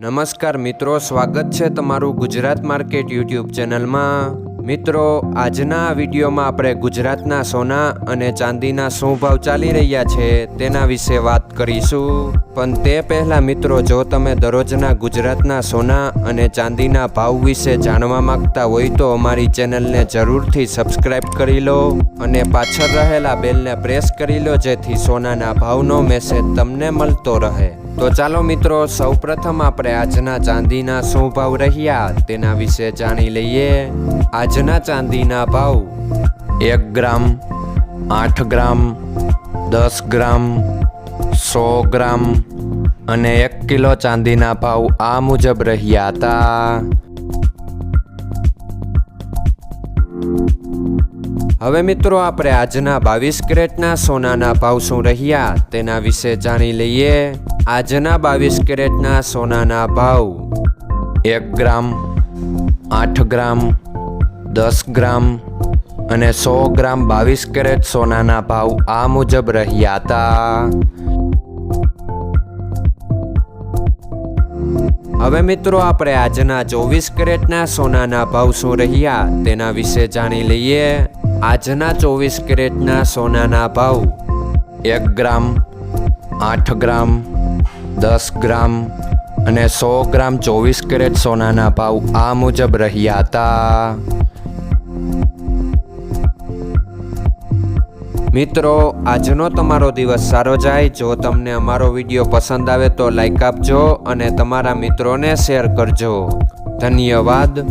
નમસ્કાર મિત્રો, સ્વાગત છે તમારું ગુજરાત માર્કેટ યુટ્યુબ ચેનલમાં। મિત્રો, આજના વિડીયોમાં આપણે ગુજરાતના સોના અને ચાંદીના શું ભાવ ચાલી રહ્યા છે તેના વિશે વાત કરીશું। પણ તે પહેલાં મિત્રો, જો તમે દરરોજના ગુજરાતના સોના અને ચાંદીના ભાવ વિશે જાણવા માંગતા હોય તો અમારી ચેનલને જરૂરથી સબસ્ક્રાઈબ કરી લો અને પાછળ રહેલા બેલને પ્રેસ કરી લો, જેથી સોનાના ભાવનો મેસેજ તમને મળતો રહે। તો ચાલો મિત્રો, સૌપ્રથમ આપણે આજના ચાંદીના શું ભાવ રહ્યા તેના વિશે જાણી લઈએ। આજના ચાંદીના ભાવ 1 ગ્રામ, 8 ગ્રામ, 10 ગ્રામ, 100 ગ્રામ અને 1 કિલો ચાંદીના ભાવ આ મુજબ રહ્યા હતા। હવે મિત્રો, આપણે આજના 22 કેરેટના સોનાના ભાવ શું રહ્યા તેના વિશે જાણી લઈએ। આજના 22 કેરેટના સોનાના ભાવ 1 ગ્રામ, 8 ગ્રામ, 10 ગ્રામ અને 100 ગ્રામ 22 કેરેટ સોનાના ભાવ આ મુજબ રહ્યા હતા। હવે મિત્રો, આપણે આજના 24 કેરેટના સોનાના ભાવ શું રહ્યા તેના વિશે જાણી લઈએ। આજના 24 કેરેટના સોનાના ભાવ 1 ગ્રામ, 8 ગ્રામ, 10 ગ્રામ અને 100 ગ્રામ 24 કેરેટ સોનાના ભાવ આ મુજબ રહ્યા હતા। મિત્રો, આજનો તમારો દિવસ સારો જાય। જો તમને અમારો વિડીયો પસંદ આવે તો લાઈક આપજો અને તમારા મિત્રોને શેર કરજો। ધન્યવાદ।